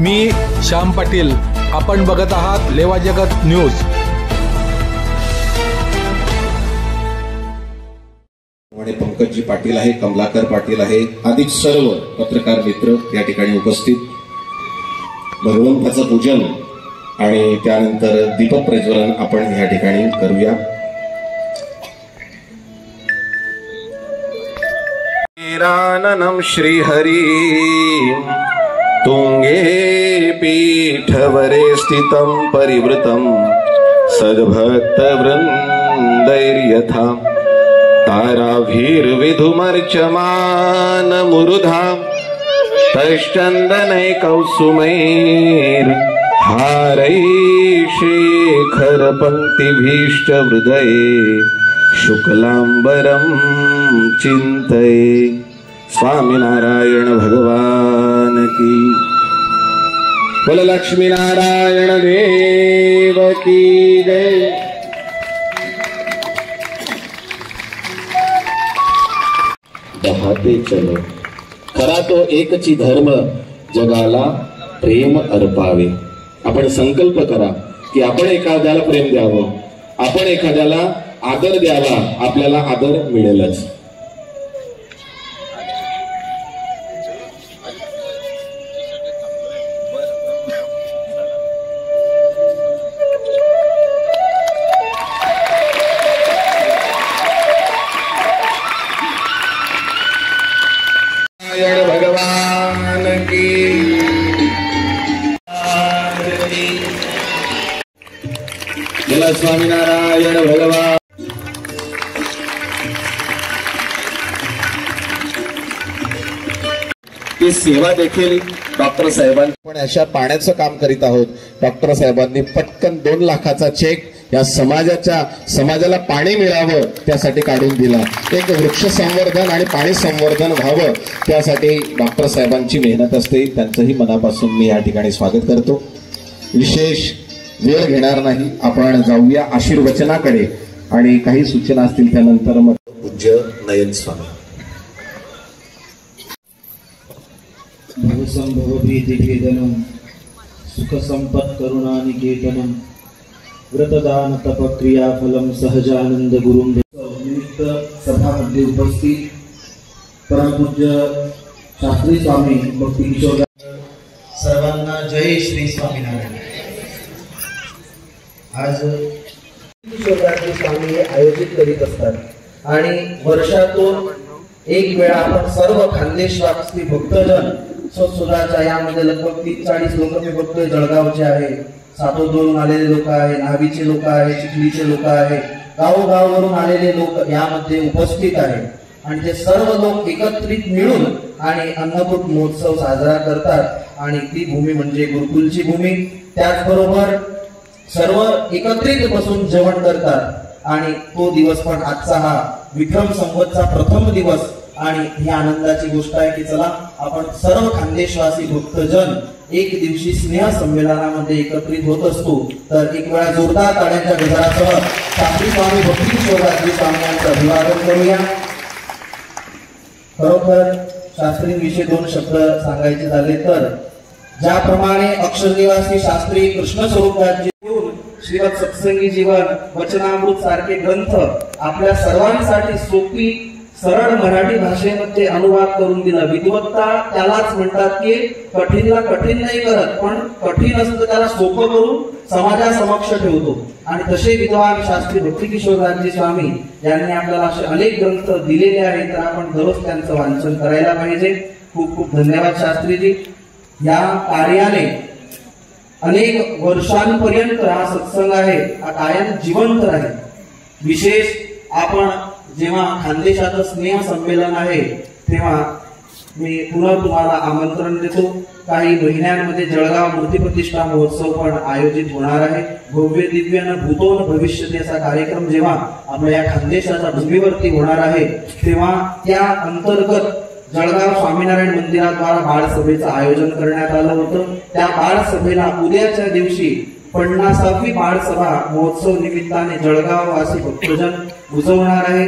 मी श्याम पाटील, आपण बघत आहात लेवा जगत न्यूज। पंकजी पाटील आहे, कमलाकर पाटील आहे, आदी सर्व पत्रकार मित्र या ठिकाणी उपस्थित। भगवंताचं पूजन आणि त्यानंतर दीपक प्रज्वलन आपण या ठिकाणी करूया। राननम श्रीहरी तुंगे पीठवरे स्थितं परिवृतं सद्भक्त वृंदैर्यथा ताराभिर्विधुमर्चमान मुरुधा तश्चंदनै कौसुमैर् हारै शेखर पंक्तिभीष्ट हृदये शुक्लांबरं चिंतये। स्वामीनारायण भगवान की बोल, लक्ष्मी नारायण देव की जय। बहाते चलो खरा तो एकची धर्म, जगाला प्रेम अर्पावे। आपण संकल्प करा की आपण एखाद्याला प्रेम द्यावं, आपण एखाद्याला आदर द्यावा, आपल्याला आदर मिळेलच। भगवान की जय। स्वामीनारायण भगवान। ती सेवा देखील डॉक्टर साहेबांनी पण अशा पाण्याचं काम करीत आहोत। डॉक्टर साहेबांनी पटकन 2 लाखाचा चेक या समाजाला पाणी मिळावं त्यासाठी काढून दिला। एक वृक्ष संवर्धन आणि पाणी संवर्धन व्हावं त्यासाठी डॉक्टर साहेबांची मेहनत असते। त्यांचंही मनापासून मी या ठिकाणी स्वागत करतो। विशेष वेळ घेणार नाही, आपण जाऊया आशीर्वचनाकडे आणि काही सूचना असतील त्यानंतर मग पूज्य नयन स्वामी। भवसंभवती दिव्यदनम सुख संपत् करुणानिकेतनम व्रतदान तप क्रिया फलम सहजानंद गुरुं निमित्त सभामध्ये उपस्थित परमपूज्य शास्त्री स्वामी भक्ती किशोर सर्वांना जय श्री स्वामीनारायण। आज किशोरदासजी स्वामी हे आयोजित करीत असतात आणि वर्षातून एक वेळा आपण सर्व खानदेशवासी भक्तजन सुद्धाच्या यामध्ये लगभग 30-40 लोक मी बघतोय। जळगावचे आहे, सातोदवरून आलेले लोक आहे, नावीचे लोक आहे, चिखलीचे लोक आहे, गावोगाववरून आलेले लोक यामध्ये उपस्थित आहे आणि ते सर्व लोक एकत्रित मिळून आणि अन्नकूट महोत्सव साजरा करतात आणि ती भूमी म्हणजे गुरुकुलची भूमी। त्याचबरोबर सर्व एकत्रित बसून जेवण करतात आणि तो दिवस पण आजचा हा विक्रम संवतचा प्रथम दिवस आणि ही आनंदाची गोष्ट आहे की चला आपण सर्व खानदेशवासी भक्तजन एक दिवशी स्नेह संमेलनामध्ये एकत्रित होत असतो। तर एक वेळा जोरदार टाळ्यांच्या गजरासह शास्त्री स्वामी भक्ती किशोरदासजी स्वामी यांचं अभिवादन करूया। खरोखर शास्त्रींविषयी 2 शब्द सांगायचे झाले तर ज्याप्रमाणे अक्षरनिवासी शास्त्री कृष्ण स्वरूपाची श्रीमद सत्संगी जीवन वचनामृत सारखे ग्रंथ आपल्या सर्वांसाठी सोपी सरळ मराठी भाषेमध्ये अनुवाद करून दिला। विद्वत्ता त्यालाच म्हणतात की कठीणला कठीण नाही करत, पण कठीण असतं त्याला सोपं करून समाजासमक्ष ठेवतो आणि तसे विद्वान शास्त्री भक्ती किशोरदासजी स्वामी यांनी आपल्याला असे अनेक ग्रंथ दिलेले आहेत, तर आपण दररोज त्यांचं वाचन करायला पाहिजे। खूप खूप धन्यवाद शास्त्रीजी। या कार्याने अनेक वर्षांपर्यंत हा सत्संग आहे हा कायम जिवंत राहील। विशेष आपण जेव्हा खानदेशाचं स्नेह संमेलन आहे तेव्हा मी पुन्हा तुम्हाला आमंत्रण देतो। काही महिन्यांमध्ये जळगाव मूर्ती प्रतिष्ठा महोत्सव पण आयोजित होणार आहे। भव्य दिव्य न भूतो न भविष्यती असा कार्यक्रम जेव्हा आपल्या या खानदेशाच्या भूमीवरती होणार आहे तेव्हा त्या अंतर्गत जळगाव स्वामीनारायण मंदिराद्वारा बाळसभेचं आयोजन करण्यात आलं होतं। त्या बाळसभेला उद्याच्या दिवशी 50वी बाळसभा महोत्सव निमित्ताने जळगाव वासी भक्तजन उजवणार आहे।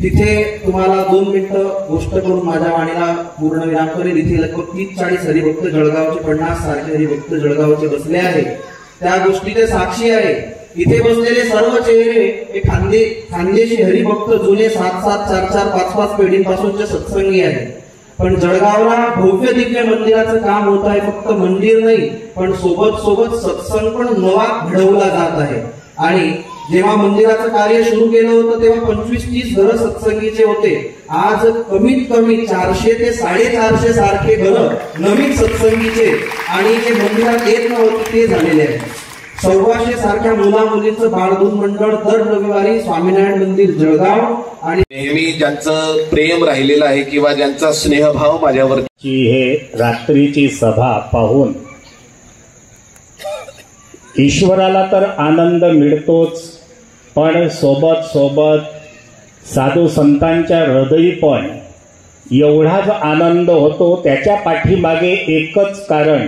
तिथे तुम्हाला 2 मिनिटं गोष्ट करून माझ्या वाणीला पूर्ण विराम करेल. इथे लगभग 30-40 हरिभक्त जळगावचे, 50 सारखे हरिभक्त जळगावचे बसले आहेत. त्या गोष्टीचे साक्षी आहे. इथे बसलेले सर्व चेहरे हे खानदेशी हरिभक्त जुने 7-7, 4-4, 5-5 पिढीपासूनचे सत्संगी आहेत. पण जळगावला भव्य दिव्य मंदिराचं काम होत आहे. फक्त मंदिर नाही, पण सोबत सत्संग पण नवा घडवला जात आहे. आणि जेव्हा मंदिराचं कार्य सुरू केलं होतं तेव्हा 25-30 घरं सत्संगीचे होते. आज कमीत कमी 400 ते 450 सारखे घरं नवीन सत्संगीचे आणि जे मंदिरात येत नव्हते ते झालेले आहेत. 1400 सारख्या मुला मुलींचं बाळदूत मंडळ दर रविवारी स्वामीनारायण मंदिर जळगाव आणि नेहमी ज्यांचं प्रेम राहिलेलं आहे किंवा ज्यांचा स्नेहभाव माझ्यावरची हे रात्रीची सभा पाहून ईश्वराला तर आनंद मिळतोच, पण सोबत साधू संतांच्या हृदयी पण एवढाच आनंद होतो. त्याच्या पाठीमागे एकच कारण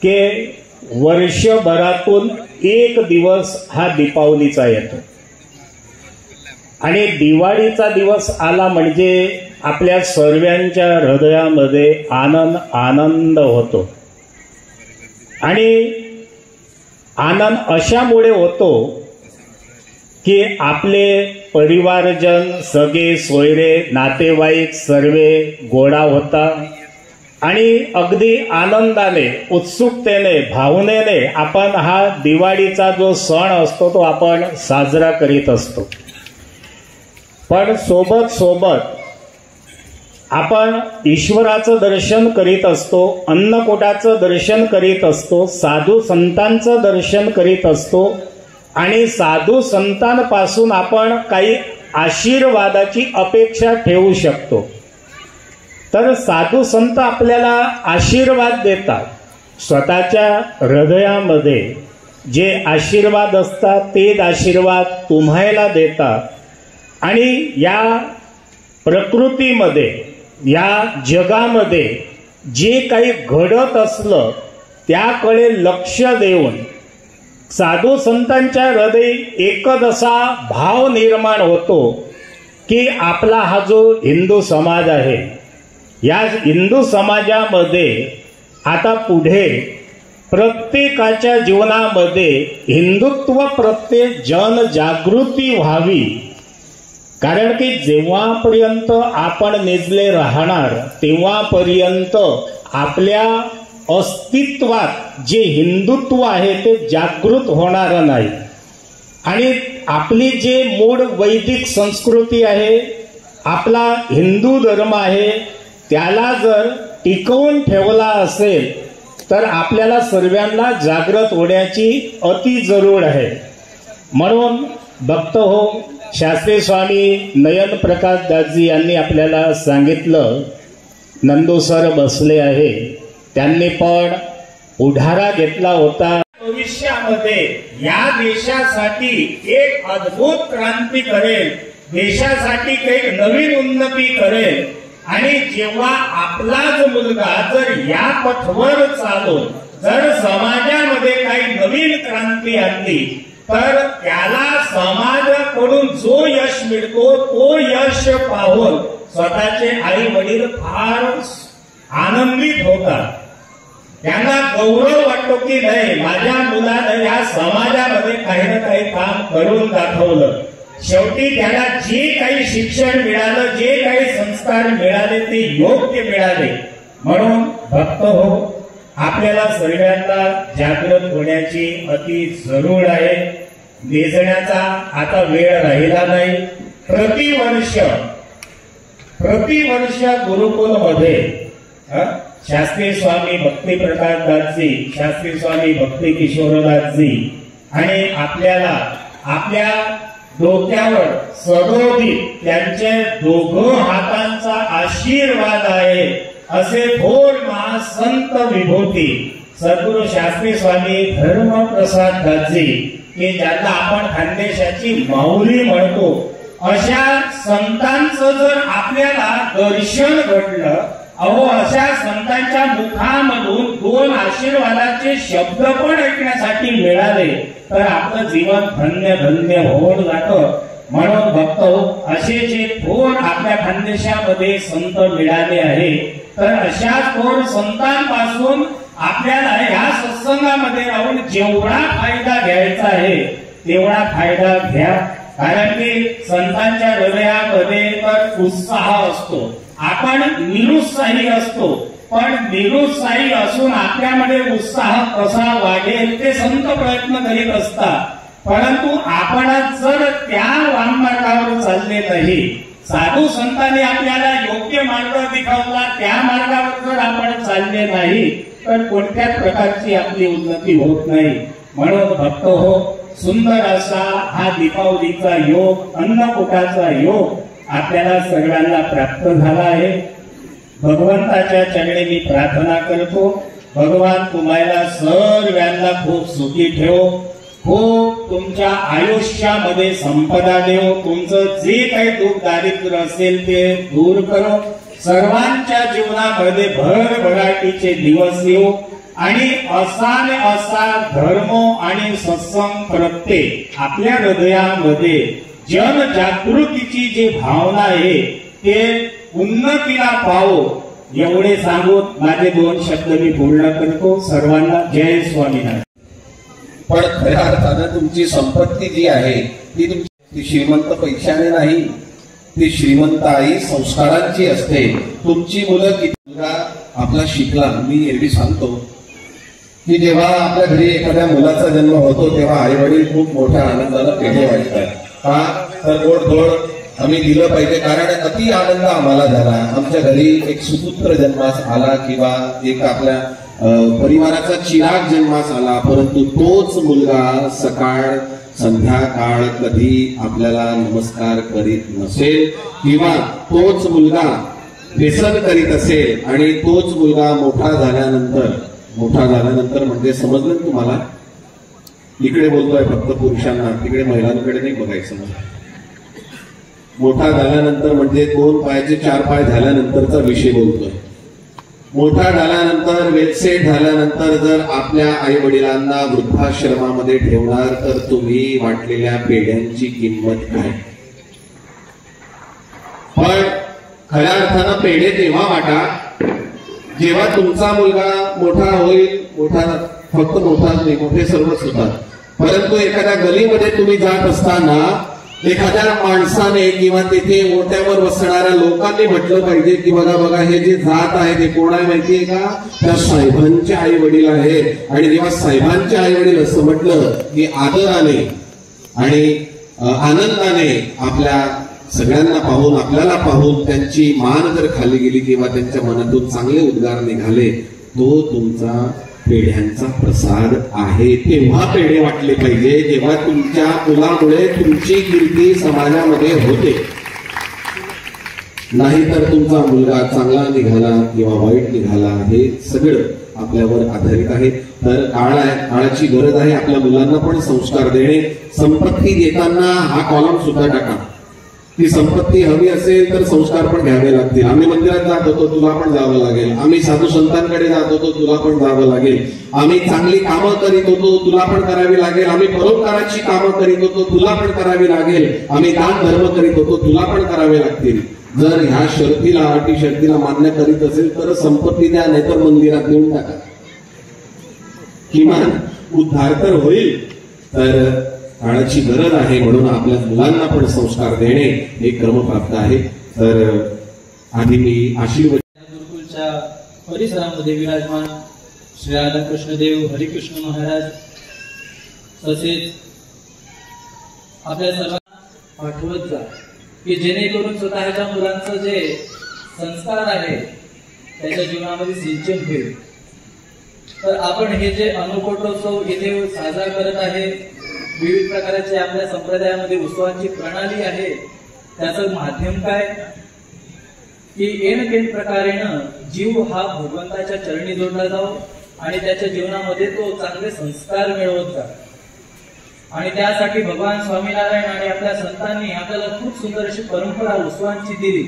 की वर्षभरातून एक दिवस हा दीपावलीचा येतो आणि दिवाळीचा दिवस आला म्हणजे आपल्या सर्वांच्या हृदयामध्ये आनंद होतो. आणि आनंद अशामुळे होतो की आपले परिवारजन, सगळे सोयरे, नातेवाईक सर्वे गोळा होता आणि अगदी आनंदाने, उत्सुकतेने, भावनेने आपण हा दिवाळीचा जो सण असतो तो आपण साजरा करीत असतो. पण सोबत आपण ईश्वराचं दर्शन करीत असतो, अन्नकोटाचं दर्शन करीत असतो, साधू संतांचं दर्शन करीत असतो आणि साधू संतांपासून आपण काही आशीर्वादाची अपेक्षा ठेवू शकतो. तर साधू संत आपल्याला आशीर्वाद देतात. स्वतःच्या हृदयामध्ये जे आशीर्वाद असतात तेच आशीर्वाद तुम्हाला देतात. आणि या प्रकृतीमध्ये, या जगामध्ये जे काही घडत असलं त्याकडे लक्ष देऊन साधू संतांच्या हृदयी एकच असा भाव निर्माण होतो की आपला हा जो हिंदू समाज आहे, या हिंदू समाजामध्ये आता पुढे प्रत्येकाच्या जीवनामध्ये हिंदुत्व प्रत्येक जनजागृती व्हावी. कारण की जेव्हापर्यंत आपण निजले राहणार तेव्हापर्यंत आपल्या अस्तित्वात जे हिंदुत्व आहे ते जागृत होणार नाही. आणि आपली जे मूळ वैदिक संस्कृती आहे, आपला हिंदू धर्म आहे, त्याला जर टिकवून ठेवला असेल तर आपल्याला सर्वांना जागृत होण्याची अति जरूर आहे. म्हणून भक्त हो, शास्त्री स्वामी नयन प्रकाश दासजी यांनी आपल्याला सांगितलं, नंदू सर बसले आहे, त्यांनी पण पुढारा घेतला होता. भविष्यामध्ये या देशासाठी एक अद्भुत क्रांती करेल, देशासाठी काही नवीन उन्नती करेल. आणि जेव्हा आपलाच मुलगा जर या पथवर चालून जर समाजामध्ये काही नवीन क्रांती आणली तर त्याला समाजाकडून जो यश मिळतो तो यश पाहून स्वतःचे आई वडील फार आनंदित होतात. त्यांना गौरव वाटतो की नाही, माझ्या मुलानं या समाजामध्ये काही ना काही काम करून दाखवलं. शेवटी त्याला जे काही शिक्षण मिळालं, जे काही संस्कार मिळाले ते योग्य मिळाले. म्हणून भक्त हो, आपल्याला सर्वांना जागृत होण्याची अति जरूर आहे. निजण्याचा आता वेळ राहिला नाही. प्रतिवर्ष गुरुकुलमध्ये शास्त्री स्वामी भक्ती प्रकाशदासजी, शास्त्री स्वामी भक्ती किशोरदासजी आणि आपल्याला आपल्या डोक्यावर सदोदित त्यांचे दोघं हातांचा आशीर्वाद आहे असे थोर महासंत विभूती सद्गुरू शास्त्री स्वामी धर्मप्रसाद दासजी, की ज्यांना आपण खानदेशाची माऊली म्हणतो, अशा संतांचं जर आपल्याला दर्शन घडलं, अहो अशा संतांच्या मुखामधून 2 आशीर्वादाचे शब्द पण ऐकण्यासाठी मिळाले तर आपलं जीवन धन्य धन्य होऊन जातं. म्हणून भक्तो, असे जे थोर आपल्या खानदेशामध्ये संत मिळाले आहे, तर अशा थोर संतांपासून आपल्याला या सत्संगामध्ये राहून जेवढा फायदा घ्यायचा आहे तेवढा फायदा घ्या. कारण की संतांच्या हृदयामध्ये तर उत्साह असतो. आपण निरुत्साही असतो, पण निरुत्साही असून आपल्यामध्ये उत्साह कसा वाढेल ते संत प्रयत्न करीत असतात. परंतु आपण जर त्या वाममार्गावर चालले नाही, साधू संतांनी आपल्याला योग्य मार्ग दिखावला, त्या मार्गावर जर आपण चालले नाही तर कोणत्याच प्रकारची आपली उन्नती होत नाही. म्हणून भक्त हो, सुंदर असा हा दीपावलीचा योग, अन्नकूटाचा योग आपल्याला सगळ्यांना प्राप्त झाला आहे. भगवंताच्या चरणी मी प्रार्थना करतो, भगवान तुम्हाला सर्वांना खूप सुखी ठेवो, खूप तुमच्या आयुष्यामध्ये संपदा देव, तुमचं जे काही दुःख दारिद्र्य असेल ते दूर करो, सर्वांच्या जीवनामध्ये भरभराटीचे दिवस येऊ आणि असा धर्म आणि सत्संग प्रत्येक आपल्या हृदयामध्ये जनजागृतीची जी भावना आहे ते उन्नतीला पाहो, एवढे सांगून माझे 2 शब्द मी पूर्ण करतो. सर्वांना जय स्वामीनारायण. पण खऱ्या अर्थानं तुमची संपत्ती जी आहे ती श्रीमंत पैशाने नाही, ती श्रीमंत आई संस्कारांची असते. तुमची मुलं किती आपला शिकला, मी एरवी सांगतो की जेव्हा आपल्या घरी एखाद्या मुलाचा जन्म होतो तेव्हा आई वडील खूप मोठ्या आनंदानं पेढे वाटतात. का तर गोडधोड आम्ही दिलं पाहिजे, कारण अति आनंद आम्हाला झाला. आमच्या घरी एक सुपुत्र जन्मास आला किंवा एक आपल्या परिवाराचा चिराग जन्मास आला, परंतु तोच मुलगा सकाळ संध्याकाळ कधी आपल्याला नमस्कार करीत नसेल किंवा तोच मुलगा व्यसन करीत असेल आणि तोच मुलगा मोठा झाल्यानंतर म्हणजे समजलं तुम्हाला, इकडे बोलतोय फक्त पुरुषांना, तिकडे महिलांकडे नाही बघायचं. मोठा झाल्यानंतर म्हणजे 2 पायाचे 4 पाय झाल्यानंतरचा विषय बोलतोय. मोठा झाल्यानंतर वेलसेट झाल्यानंतर जर आपल्या आई वडिलांना वृद्धाश्रमामध्ये ठेवणार तर तुम्ही वाटलेल्या पेढ्यांची किंमत काय. पण खऱ्या अर्थानं पेढे तेव्हा वाटा जेव्हा तुमचा मुलगा मोठा होईल. फक्त मोठाच नाही, मोठे सर्वच होतात. परंतु एखाद्या गलीमध्ये तुम्ही जात असताना एखाद्या माणसाने किंवा तिथे ओट्यावर बसणाऱ्या लोकांनी म्हटलं पाहिजे की बघा हे जे जात आहे ते कोण आहे माहितीये का, त्या साहेबांचे आई वडील आहे. आणि जेव्हा साहेबांचे आई वडील असं म्हटलं की आदराने आणि आनंदाने आपल्या सगळ्यांना पाहून, आपल्याला पाहून त्यांची मान जर खाली गेली किंवा त्यांच्या मनातून चांगले उद्गार निघाले, तो तुमचा पेढ्यांचा प्रसाद आहे. तेव्हा पेढे वाटले पाहिजे जेव्हा तुमच्या मुलामुळे तुमची कीर्ती समाजामध्ये होते. नाहीतर तुमचा मुलगा चांगला निघाला किंवा वाईट निघाला हे सगळं आपल्यावर आधारित आहे. तर काळाची गरज आहे आपल्या मुलांना पण संस्कार देणे. संपत्ती देताना हा कॉलम सुद्धा टाका. ती संपत्ती हवी असेल तर संस्कार पण घ्यावे लागतील. आम्ही मंदिरात जात होतो, तुला पण जावं लागेल. आम्ही साधू संतांकडे जात होतो, तुला पण जावं लागेल. आम्ही चांगली कामं करीत होतो, तुला पण करावी लागेल. आम्ही परोपकाराची कामं करीत होतो, तुला पण करावी लागेल. आम्ही दान धर्म करीत होतो, तुला पण करावे लागतील. जर ह्या शर्तीला, अटी शर्तीला मान्य करीत असेल तर संपत्ती द्या, नाहीतर मंदिरात नेऊन टाका. किमान उद्धार तर होईल. तर काळाची गरज आहे, म्हणून आपल्या मुलांना पण संस्कार देणे हे क्रमप्राप्त आहे. तर आधी मी आशीर्वाद. गुरुकुलच्या परिसरामध्ये विराजमान श्री राधाकृष्णदेव हरिकृष्ण महाराज तसेच आपल्या सर्वांना पाठवत जा की जेणेकरून स्वतःच्या मुलांचं जे संस्कार आहे त्याच्या जीवनामध्ये सिंचन होईल. तर आपण हे जे अन्नकूटोत्सव इथे साजरा करत आहे, विविध प्रकारचे आपल्या संप्रदायामध्ये उत्सवांची प्रणाली आहे, त्याचं माध्यम काय की एन प्रकारेनं जीव हा भगवंताच्या चरणी जोडला जाऊ आणि त्याच्या जीवनामध्ये तो चांगले संस्कार मिळवत जा. आणि त्यासाठी भगवान स्वामीनारायण आणि आपल्या संतांनी आपल्याला खूप सुंदर अशी परंपरा उत्सवांची दिली.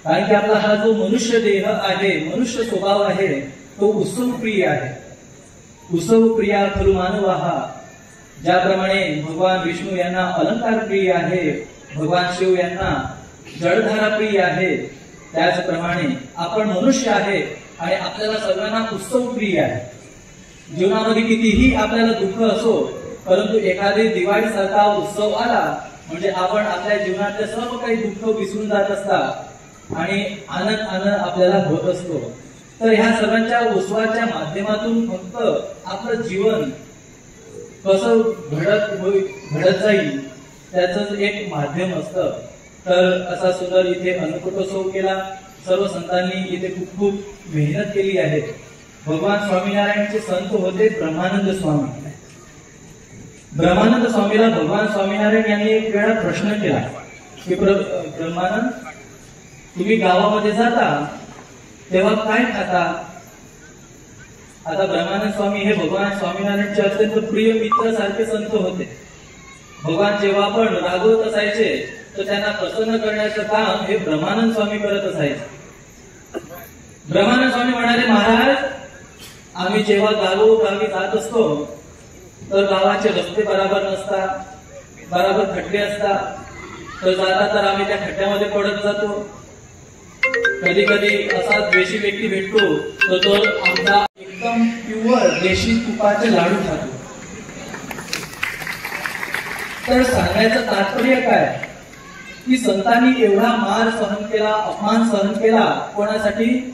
कारण की आपला हा जो मनुष्य देह आहे, मनुष्य स्वभाव आहे, तो उत्सवप्रिय आहे. उत्सवप्रिया खलु मानवाः ज्याप्रमाणे भगवान विष्णू यांना अलंकार प्रिय आहे, भगवान शिव यांना जळधारा प्रिय आहे, त्याचप्रमाणे आपण मनुष्य आहे आणि आपल्याला सर्वांना उत्सव प्रिय आहे. जीवनामध्ये कितीही आपल्याला दुःख असो, परंतु एखादे दिवाळी सारखा उत्सव आला म्हणजे आपण आपल्या जीवनातले सर्व काही दुःख विसरून जात असतात आणि आनंद आपल्याला होत असतो. तर ह्या सर्वांच्या उत्सवाच्या माध्यमातून फक्त आपलं जीवन कसं घडत जाईल त्याच एक माध्यम असतं. तर असा सुंदर इथे अन्नकूटोत्सव केला. सर्व संतांनी इथे खूप खूप मेहनत केली आहे. भगवान स्वामीनारायणचे संत होते ब्रह्मानंद स्वामी. ब्रह्मानंद स्वामीला भगवान स्वामीनारायण यांनी एक वेळा प्रश्न केला की ब्रह्मानंद, तुम्ही गावामध्ये जाता तेव्हा काय खाता? आता ब्रह्मानंद स्वामी हे भगवान स्वामीनारायणचे अत्यंत प्रिय मित्र सारखे संत होते. भगवान जेव्हा पण रागवत असायचे तर त्यांना प्रसन्न करण्याचं काम हे ब्रह्मानंद स्वामी करत असायचे. ब्रह्मानंद स्वामी म्हणाले, महाराज, आम्ही जेव्हा गावी जात असतो तर गावाचे रस्ते बराबर नसतात, बराबर खड्डे असतात. तर जाता तर आम्ही त्या खड्ड्यामध्ये पडत जातो. कधी कधी असा द्वेषी व्यक्ती भेटतो तर तो आमचा एकदम प्युअर देशी तुपाचे लाडू खातो. तर सांगायचं तात्पर्य काय की संतांनी एवढा मार सहन केला, अपमान सहन केला. कोणासाठी?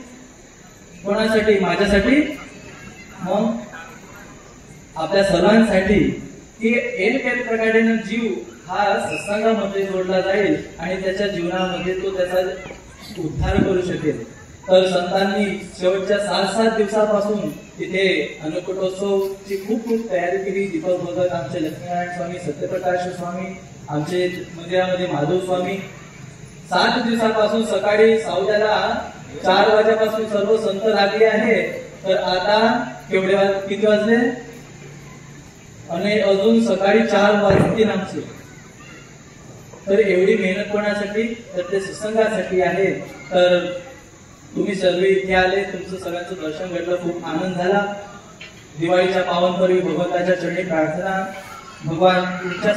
माझ्यासाठी, मग आपल्या सर्वांसाठी, की एक प्रकारे जीव हा सत्संगामध्ये जोडला जाईल आणि त्याच्या जीवनामध्ये तो त्याचा उद्धार करू शकेल. तर संतांनी शेवटच्या 7 दिवसापासून तिथे अन्नकूटोत्सवची खूप तयारी केली. दीपक भगत, आमचे लक्ष्मीनारायण स्वामी, सत्यप्रकाश स्वामी, आमचे मंदिरामध्ये माधव स्वामी. 7 दिवसापासून सकाळी सावल्याला 4 वाजेपासून सर्व संत लागले आहे. तर आता किती वाजले? आणि अजून सकाळी 4 वाजतील आमचे. तर एवढी मेहनत कोणासाठी? तर ते सत्संगासाठी आहे. तर तुम्ही सर्व इथे आले, तुमचं सगळ्यांचं दर्शन घडलं, खूप आनंद झाला. दिवाळीच्या पावनपर्वी भगवंताच्या चरणी प्रार्थना, भगवान तुमच्या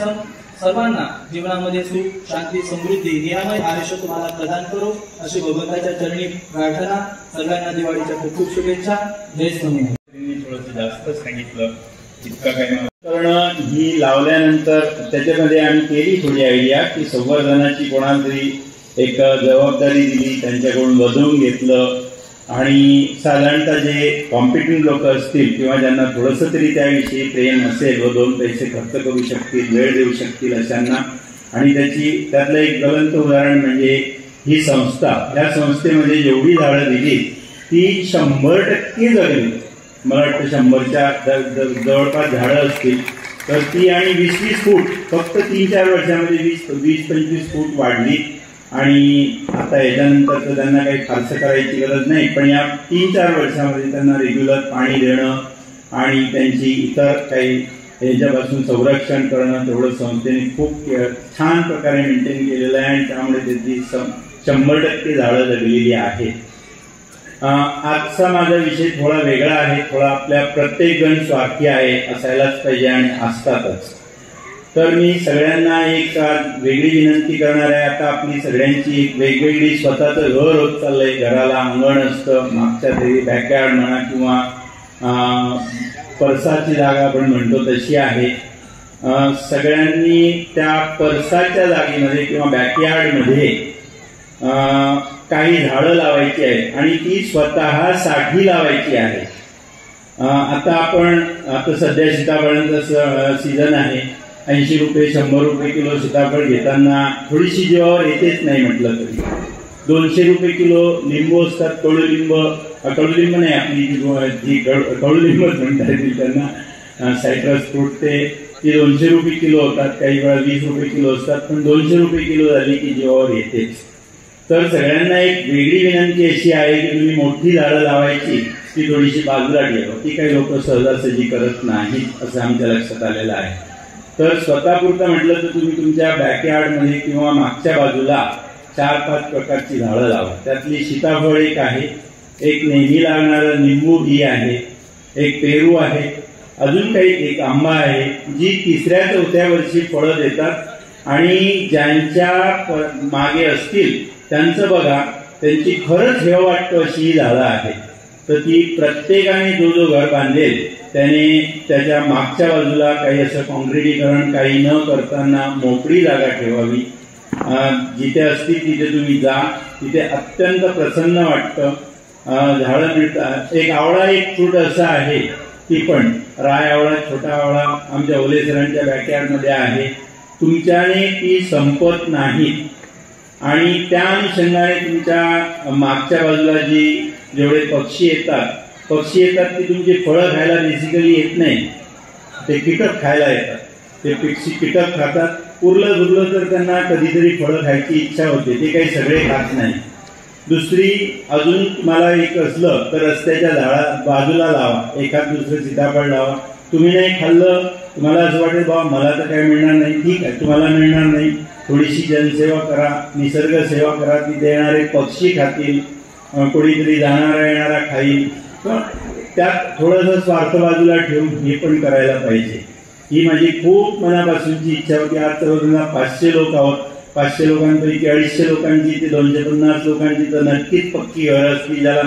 सर्वांना जीवनामध्ये सुख, शांती, समृद्धी, निरामय आयुष्य तुम्हाला प्रदान करो अशी भगवंताच्या चरणी प्रार्थना. सर्वांना दिवाळीच्या खूप खूप शुभेच्छा. जय स्वामी. थोडंसं जास्त सांगितलं, इतका काही कारण ही लावल्यानंतर त्याच्यामध्ये आम्ही केली थोडी आयडिया की संवर्धनाची कोणाला तरी एक जबाबदारी दिली, त्यांच्याकडून बदलून घेतलं आणि साधारणतः जे कॉम्पिटंट लोक असतील किंवा ज्यांना थोडंसं तरी त्याविषयी प्रेम असेल व 2 पैसे खर्च करू शकतील, वेळ देऊ शकतील अशांना. आणि त्यातलं एक ज्वलंत उदाहरण म्हणजे ही संस्था. या संस्थेमध्ये जेवढी झाडं दिली ती 100% जगली. मला वाटतं 100च्या जवळपास झाडं असतील. तर ती आणि 20-20 फूट फक्त 3-4 वर्षामध्ये 20-25 फूट वाढली. आणि आता याच्यानंतर तर त्यांना काही फारसं करायची गरज नाही, पण या 3-4 वर्षामध्ये त्यांना रेग्युलर पाणी देणं आणि त्यांची इतर काही याच्यापासून संरक्षण करणं तेवढं संस्थेने खूप छान प्रकारे मेंटेन केलेलं आहे आणि त्यामुळे त्याची 100% झाडं जगलेली आहेत. आजचा माझा विषय थोडा वेगळा आहे. थोडा आपल्या प्रत्येक जण स्वार्थी आहे, असायलाच पाहिजे आणि असतातच. तर मी सगळ्यांना एक वेगळी विनंती करणार आहे. आता आपली सगळ्यांची एक वेगवेगळी स्वतःचं घर होत चाललंय. घराला अंगण असतं, मागच्या तरी बॅकयार्ड म्हणा किंवा परसाची जागा आपण म्हणतो तशी आहे. सगळ्यांनी त्या परसाच्या जागेमध्ये किंवा बॅकयार्डमध्ये काही झाडं लावायची आहेत आणि ती स्वतःसाठी लावायची आहे. आता सध्या सीताफळांचा सीझन आहे. 80 रुपये 100 रुपये किलो सीताफळ घेताना थोडीशी जीवावर येतेच नाही म्हटलं तरी. 200 रुपये किलो लिंबू असतात, कडुलिंब नाही, आपली जी कडुलिंबच म्हणतात त्यांना, सायट्रस फ्रूट, ती 200 रुपये किलो होतात. काही वेळा 20 रुपये किलो असतात, पण 200 रुपये किलो झाली की जीवावर येतेच. तर सगळ्यांना एक वेगळी विनंती अशी आहे की तुम्ही मोठी झाडं लावायची, ती थोडीशी बाजूला ठेवा. ती काही लोक सहजासहजी करत नाहीत असं आमच्या लक्षात आलेलं आहे. तर स्वतःपुरतं म्हटलं तर तुम्ही तुमच्या बॅकयार्डमध्ये किंवा मागच्या बाजूला 4-5 प्रकारची झाडं लावा. त्यातली सीताफळ एक आहे, एक नेहमी लागणारं निंबू ही आहे, एक पेरू आहे अजून काही एक आंबा आहे जी 3ऱ्या-4थ्या वर्षी फळं देतात आणि ज्यांच्या मागे असतील त्यांचं बघा, त्यांची खरंच हे वाटतं अशी ही झाडं आहेत. तर ती प्रत्येकाने जो घर बांधेल त्याने त्याच्या मागच्या बाजूला काही असं कॉन्क्रिटीकरण काही न करताना मोकळी जागा ठेवावी. जिथे असतील तिथे तुम्ही जा, तिथे अत्यंत प्रसन्न वाटतं. झाडं मिळतात. एक आवळा एक फ्रूट असं आहे, ती पण राय आवळा, छोटा आवळा आमच्या ओले सरांच्या बॅकयार्डमध्ये आहे. तुमच्याने ती संपत नाही आणि त्या अनुषंगाने तुमच्या मागच्या बाजूला जेवढे पक्षी येतात ती तुमची फळं खायला बेसिकली येत नाही, ते कीटक खायला येतात. ते पक्षी कीटक खातात. उरलं तर त्यांना कधीतरी फळं खायची इच्छा होते, ते काही सगळे खात नाही. दुसरी अजून तुम्हाला एक असलं तर रस्त्याच्या बाजूला लावा, एखाद दुसरं सीताफळ लावा. तुम्ही नाही खाल्लं, तुम्हाला असं वाटेल बाबा मला तर काही मिळणार नाही, ठीक आहे, तुम्हाला मिळणार नाही. थोडीशी जनसेवा करा, निसर्ग सेवा करा, तिथे येणारे पक्षी खातील, कोणीतरी जाणारा येणारा खाईल. त्यात थोडंसं स्वार्थ बाजूला ठेवून हे पण करायला पाहिजे. ही माझी खूप मनापासूनची इच्छा होती. आज सर्वजण 500 लोक आहोत. 500 लोकांपैकी 250 लोकांची ते 250 लोकांची तर नक्कीच पक्की घर असतील, ज्याला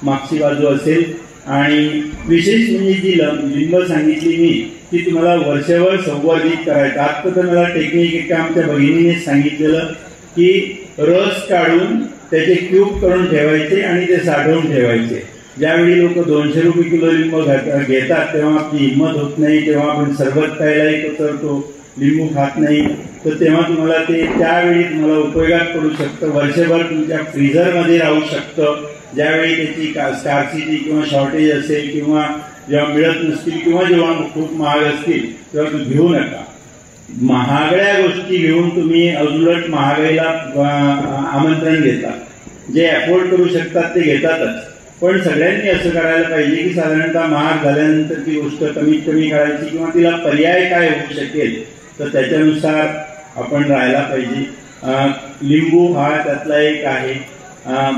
मागची बाजू असेल. आणि विशेष म्हणजे जी लिंब सांगितली मी ती तुम्हाला वर्षभर संवर्धित करायचं. आता तर मला टेक्निक एका आमच्या भगिनीने सांगितलेलं की रस काढून त्याचे क्यूब करून ठेवायचे आणि ते साठवून ठेवायचे. ज्यावेळी लोक 200 रुपये किलो लिंब घेतात तेव्हा आपली हिंमत होत नाही, तेव्हा आपण सरबत प्यायलाही कचरतो, लिंबू खात नाही. तर तेव्हा तुम्हाला ते त्यावेळी तुम्हाला उपयोगात पडू शकतं. वर्षभर तुमच्या फ्रीझरमध्ये राहू शकतं. ज्यावेळी त्याची स्कार्सिटी किंवा शॉर्टेज असेल किंवा जेव्हा मिळत नसतील किंवा जेव्हा खूप महाग असतील तेव्हा तुम्ही घेऊ नका. महागड्या गोष्टी घेऊन तुम्ही उलट महागाईला आमंत्रण देता. जे अफोर्ड करू शकतात ते घेतातच, पण सगळ्यांनी असं करायला पाहिजे की साधारणतः महाग झाल्यानंतर ती गोष्ट कमीत कमी करायची किंवा तिला पर्याय काय होऊ शकेल तर त्याच्यानुसार आपण राहायला पाहिजे. लिंबू हा त्यातला एक आहे.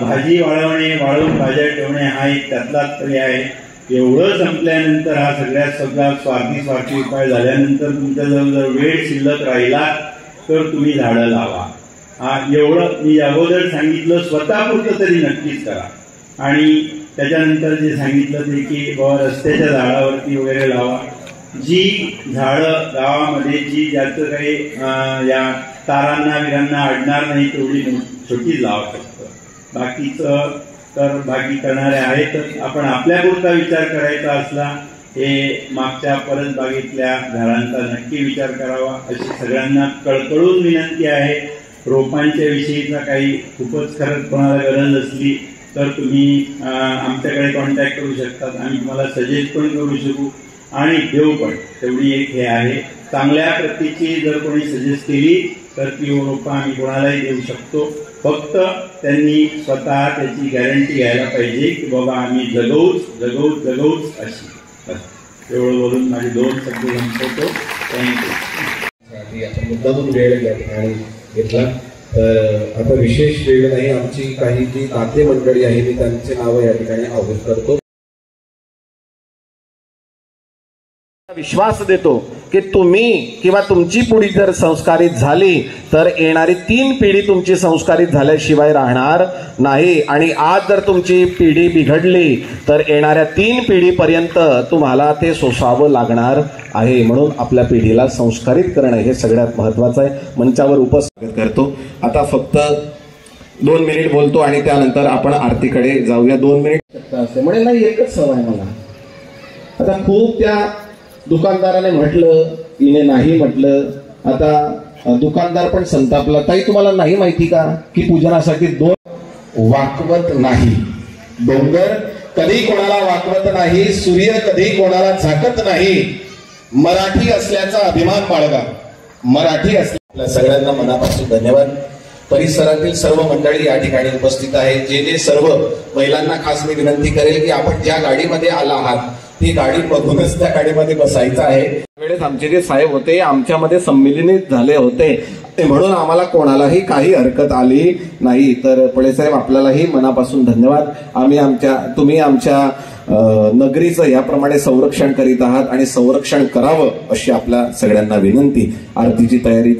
भाजी वाळवून भाज्या ठेवणे हा एक त्यातलाच पर्याय आहे. एवढं संपल्यानंतर हा सगळा स्वार्थी उपाय झाल्यानंतर तुमच्या जर वेळ शिल्लक राहिला तर तुम्ही झाडं लावा. एवढं मी अगोदर सांगितलं, स्वतःपुरतं तरी नक्कीच करा. आणि त्याच्यानंतर जे सांगितलं ते की बाबा रस्त्याच्या झाडावरती वगैरे लावा. जी झाडं गावामध्ये ज्याचं काही या तारांना अडणार नाही तेवढी छोटी लावू शकतं. बाकीचं तर बाकी करणारे आहेतच. आपण आपल्यापुरता विचार करायचा असला हे मागच्या परत बागेतल्या झाडांचा नक्की विचार करावा अशी सगळ्यांना कळकळून विनंती आहे. रोपांच्या विषयीचा काही खूपच खरंच कोणाला गरज असली तर तुम्ही आमच्याकडे कॉन्टॅक्ट करू शकतात. आम्ही तुम्हाला सजेस्ट पण करू शकू आणि देऊ पण. तेवढी एक हे आहे. चांगल्या प्रतीची जर कोणी सजेस्ट केली तर ती रोपं आम्ही कोणालाही देऊ शकतो. फक्त त्यांनी स्वतः त्याची गॅरंटी घ्यायला पाहिजे की बाबा आम्ही जगवूच अशी. एवढं बोलून माझे 2 शब्द संपवतो. थँक्यू. आता मुद्दामून वेळ या ठिकाणी घेतला तर आता विशेष वेळ नाही. आमची काही जी नाते मंडळी आहे मी त्यांचे नावं या ठिकाणी अवगत करतो. विश्वास देतो की तुम्ही किंवा तुमची पिढी जर संस्कारित झाली तर येणारी 3 पिढी तुमची संस्कारित झाल्याशिवाय राहणार नाही. आणि आज जर तुमची पिढी बिघडली तर येणाऱ्या 3 पिढीपर्यंत तुम्हाला ते सोसावं लागणार आहे. म्हणून आपल्या पिढीला संस्कारित करणं हे सगळ्यात महत्वाचं आहे. मंचावर उपस्थित करतो. आता फक्त 2 मिनिट बोलतो आणि त्यानंतर आपण आरतीकडे जाऊया. 2 मिनिट असते म्हणजे नाही, एकच सवय मला. आता खूप त्या दुकानदाराने म्हटलं, तिने नाही म्हटलं. आता दुकानदार पण संतापला. ताई तुम्हाला नाही माहिती का की पूजनासाठी 2 वाकवत नाही. डोंगर कधी कोणाला वाकवत नाही, सूर्य कधी कोणाला झाकत नाही. मराठी असल्याचा अभिमान बाळगा. मराठी असल्या सगळ्यांना मनापासून धन्यवाद. परिसरातील सर्व मंडळी या ठिकाणी उपस्थित आहेत. जे सर्व महिलांना खास मी विनंती करेल की आपण ज्या गाडीमध्ये आला आहात ती गाडी बघूनच त्या गाडीमध्ये बसायचं आहे. त्यावेळेस आमचे जे साहेब होते आमच्यामध्ये संमिलित झाले होते म्हणून आम्हाला कोणालाही काही हरकत आली नाही. तर पळे साहेब आपल्यालाही मनापासून धन्यवाद. तुम्ही आमच्या नगरीचं याप्रमाणे संरक्षण करीत आहात आणि संरक्षण करावं अशी आपल्या सगळ्यांना विनंती. आरतीची तयारी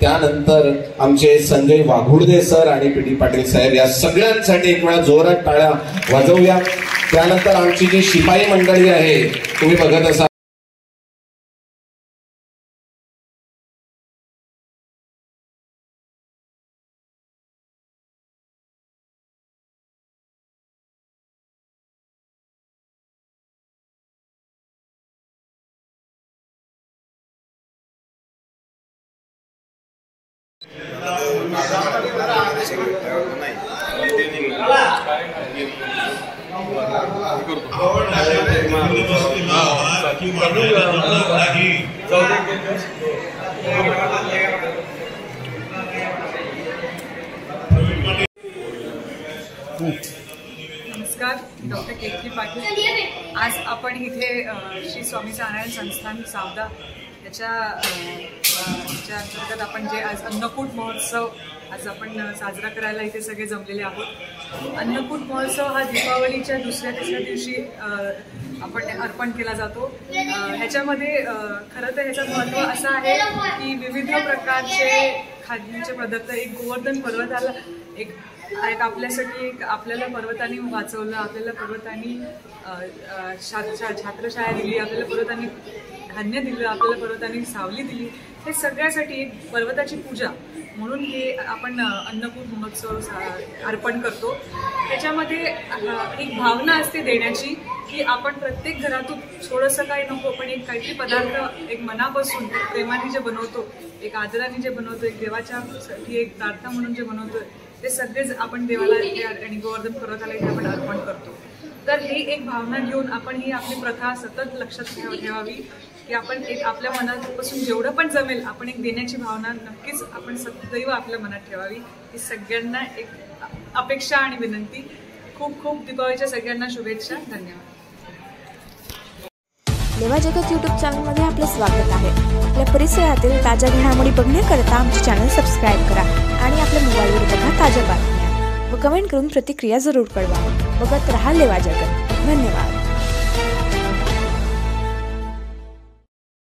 त्यानंतर आमचे संजय वाघुर्दे सर आणि पी डी पाटील साहेब या सगळ्यांसाठी एक वेळा जोरात टाळ्या वाजवूया. त्यानंतर आमची जी शिपाई मंडळी आहे तुम्ही बघत असाल नमस्कार, डॉक्टर केतकी पाटील. आज आपण इथे श्री स्वामी नारायण संस्थान सावदा याच्या अंतर्गत आपण जे आज अन्नकूट महोत्सव आज आपण साजरा करायला इथे सगळे जमलेले आहोत. अन्नकूट महोत्सव हा दीपावलीच्या दुसऱ्या तिसऱ्या दिवशी आपण अर्पण केला जातो. ह्याच्यामध्ये खरं तर ह्याचं महत्त्व असं आहे की विविध प्रकारचे खाद्याचे पदार्थ एक गोवर्धन पर्वताला एक आपल्यासाठी आपल्याला पर्वतांनी वाचवलं, आपल्याला पर्वतांनी छात्रछाया दिली, आपल्याला पर्वतांनी धान्य दिलं, आपल्याला पर्वतांनी सावली दिली. हे सगळ्यासाठी एक पर्वताची पूजा म्हणून हे आपण अन्नकूट महोत्सव अर्पण करतो. त्याच्यामध्ये एक भावना असते देण्याची की आपण प्रत्येक घरातून थोडंसं काही नको पण एक काहीतरी पदार्थ एक मनापासून प्रेमाने जे बनवतो, एक आदराने जे बनवतो, एक देवाच्यासाठी एक प्रार्थना म्हणून जे बनवतो ते सगळेच आपण देवाला आणि गोवर्धन पर्वताला इथे आपण अर्पण करतो. तर हे एक भावना घेऊन आपण ही आपली प्रथा सतत लक्षात ठेवावी की आपण एक आपल्या मनापासून जेवढं पण जमेल आपण एक देण्याची भावना नक्कीच आपण सदैव आपल्या मनात ठेवावी. ही सगळ्यांना एक अपेक्षा आणि विनंती. खूप खूप दीपावलीच्या सगळ्यांना शुभेच्छा. धन्यवाद. लेवा जगत यूट्यूब चॅनलमध्ये आपलं स्वागत आहे. आपल्या परिसरातील ताज्या घडामोडी बघण्याकरता आमचे चॅनल सबस्क्राईब करा आणि आपल्या मोबाईलवर बघा ताज्या बातम्या व कमेंट करून प्रतिक्रिया जरूर कळवा. बघत रहा लेवा जगत. धन्यवाद.